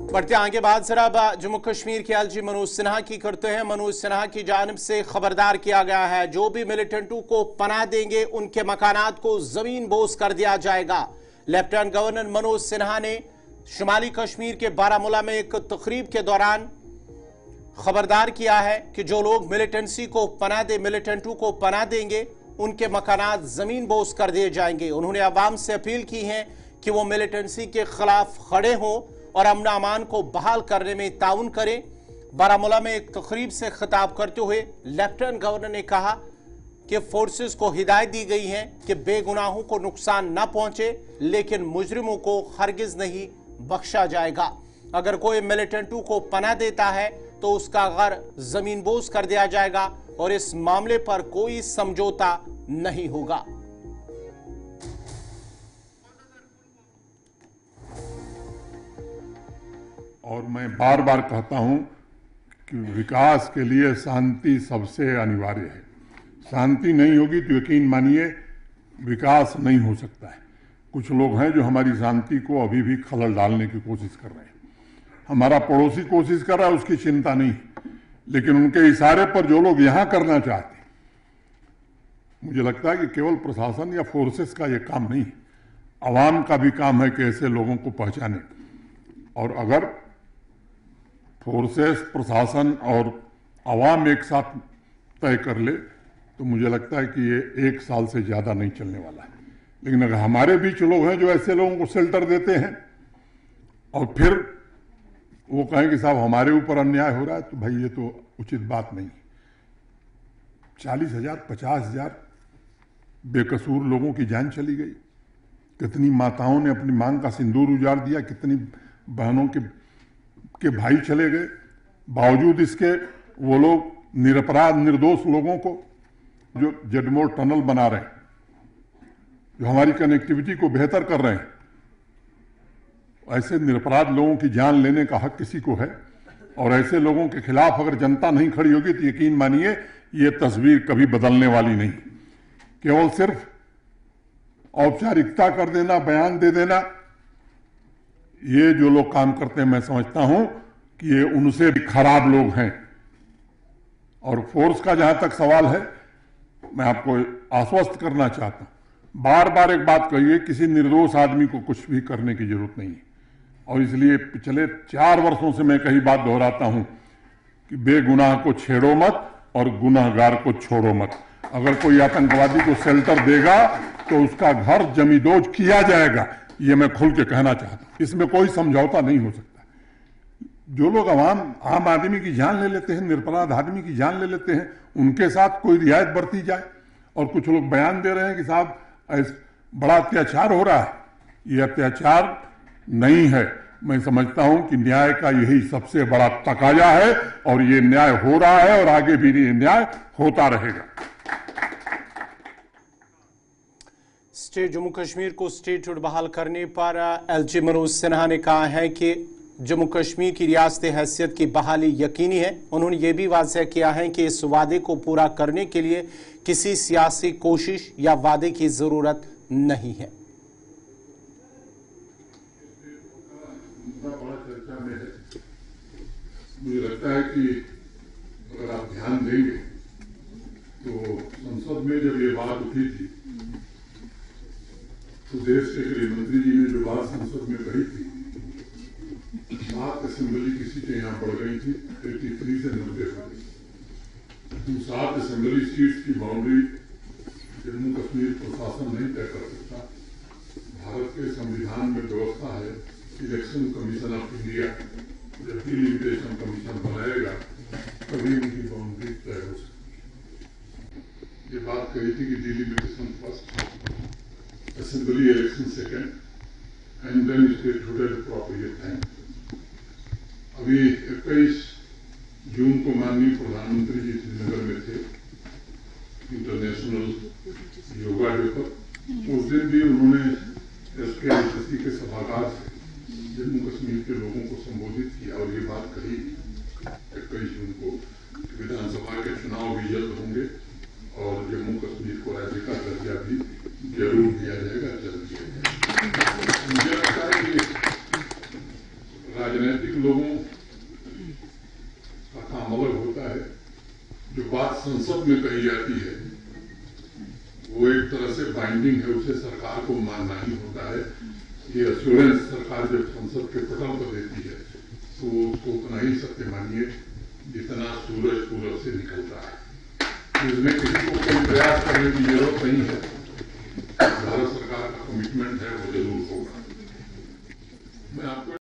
बढ़ते आगे बात जरा जम्मू कश्मीर के एलजी मनोज सिन्हा की करते हैं। मनोज सिन्हा की जानिब से खबरदार किया गया है, जो भी मिलिटेंटों को पनाह देंगे उनके मकानात को जमीन बोस कर दिया जाएगा। लेफ्टिनेंट गवर्नर मनोज सिन्हा ने शुमाली कश्मीर के बारामूला में एक तकरीब के दौरान खबरदार किया है कि जो लोग मिलिटेंसी को पनाह दे, मिलिटेंटों को पनाह देंगे उनके मकानात जमीन बोस कर दिए जाएंगे। उन्होंने अवाम से अपील की है कि वो मिलिटेंसी के खिलाफ खड़े हों और अमन अमान को बहाल करने में ताउन करें। बारामूला में एक तकरीब से खिताब करते हुए लेफ्टिनेंट गवर्नर ने कहा कि फोर्सेस को हिदायत दी गई है कि बेगुनाहों को नुकसान न पहुंचे, लेकिन मुजरिमों को हरगिज नहीं बख्शा जाएगा। अगर कोई मिलिटेंटों को पनाह देता है तो उसका घर जमीन बोस कर दिया जाएगा और इस मामले पर कोई समझौता नहीं होगा। और मैं बार बार कहता हूं कि विकास के लिए शांति सबसे अनिवार्य है। शांति नहीं होगी तो यकीन मानिए विकास नहीं हो सकता है। कुछ लोग हैं जो हमारी शांति को अभी भी खलल डालने की कोशिश कर रहे हैं। हमारा पड़ोसी कोशिश कर रहा है, उसकी चिंता नहीं, लेकिन उनके इशारे पर जो लोग यहां करना चाहते हैं, मुझे लगता है कि केवल प्रशासन या फोर्सेस का यह काम नहीं, आवाम का भी काम है कि ऐसे लोगों को पहचाने। और अगर फोर्सेस, प्रशासन और आवाम एक साथ तय कर ले तो मुझे लगता है कि ये 1 साल से ज़्यादा नहीं चलने वाला है। लेकिन अगर हमारे बीच लोग हैं जो ऐसे लोगों को शेल्टर देते हैं और फिर वो कहें कि साहब हमारे ऊपर अन्याय हो रहा है, तो भाई ये तो उचित बात नहीं। 40,000, 50,000 बेकसूर लोगों की जान चली गई। कितनी माताओं ने अपनी मांग का सिंदूर उजाड़ दिया, कितनी बहनों के भाई चले गए। बावजूद इसके वो लोग निरपराध निर्दोष लोगों को, जो जडमोर टनल बना रहे हैं, जो हमारी कनेक्टिविटी को बेहतर कर रहे हैं, ऐसे निरपराध लोगों की जान लेने का हक किसी को है। और ऐसे लोगों के खिलाफ अगर जनता नहीं खड़ी होगी तो यकीन मानिए ये तस्वीर कभी बदलने वाली नहीं। केवल सिर्फ औपचारिकता कर देना, बयान दे देना, ये जो लोग काम करते हैं मैं समझता हूं कि ये उनसे भी खराब लोग हैं। और फोर्स का जहां तक सवाल है, मैं आपको आश्वस्त करना चाहता हूं, बार बार एक बात कहिए, किसी निर्दोष आदमी को कुछ भी करने की जरूरत नहीं है। और इसलिए पिछले 4 वर्षों से मैं कई बात दोहराता हूं कि बेगुनाह को छेड़ो मत और गुनाहगार को छोड़ो मत। अगर कोई आतंकवादी को शेल्टर देगा तो उसका घर जमींदोज किया जाएगा, ये मैं खुल के कहना चाहता हूं। इसमें कोई समझौता नहीं हो सकता। जो लोग आम आदमी की जान ले लेते हैं, निरपराध आदमी की जान ले लेते हैं, उनके साथ कोई रियायत बरती जाए। और कुछ लोग बयान दे रहे हैं कि साहब बड़ा अत्याचार हो रहा है, ये अत्याचार नहीं है। मैं समझता हूं कि न्याय का यही सबसे बड़ा तकाजा है और ये न्याय हो रहा है और आगे भी ये न्याय होता रहेगा। स्टेट जम्मू कश्मीर को स्टेटहुड बहाल करने पर एलजी मनोज सिन्हा ने कहा है कि जम्मू कश्मीर की रियासत हैसियत की बहाली यकीनी है। उन्होंने ये भी वाज़ेह किया है कि इस वादे को पूरा करने के लिए किसी सियासी कोशिश या वादे की जरूरत नहीं है। मुझे लगता है कि अगर आप ध्यान देंगे तो संसद में जब ये बात उठी थी तो देश के गृह मंत्री जी ने जो बात संसद में कही थी, 7 असेंबली की सीटें यहाँ बढ़ गई थी, 83 से 90 हो गई। 7 असेंबली सीट्स की बाउंड्री जम्मू कश्मीर प्रशासन नहीं तय कर सकता। भारत के संविधान में व्यवस्था है, इलेक्शन कमीशन ऑफ इंडिया जब डिलिमिटेशन कमीशन बनाएगा तभी उनकी बाउंड्री तय हो सकती। ये बात कही थी कि delimitation first, assembly election second and then statehood at appropriate time. अभी 21 जून को माननीय प्रधानमंत्री जी श्रीनगर में थे इंटरनेशनल योगा डे पर। उस दिन भी उन्होंने SKICC के सभागार से जम्मू कश्मीर के लोगों को संबोधित किया और ये बात कही 21 जून को विधानसभा के चुनाव भी जल्द होंगे और जम्मू कश्मीर को राज्य का दर्जा भी जरूर दिया जाएगा, जल्द दिया जाएगा। मुझे लगता है कि राजनीतिक लोगों का काम अलग होता है। जो बात संसद में कही जाती है वो एक तरह से बाइंडिंग है, उसे सरकार को मानना ही होता है। ये एश्योरेंस सरकार जब संसद के पटल पर देती है तो उसको उतना ही सत्य मानिए जितना सूरज पूरब से निकलता है। इसमें किसी को कोई प्रयास करने की जरूरत नहीं है। भारत सरकार का कमिटमेंट है, वो जरूर होगा। मैं आपको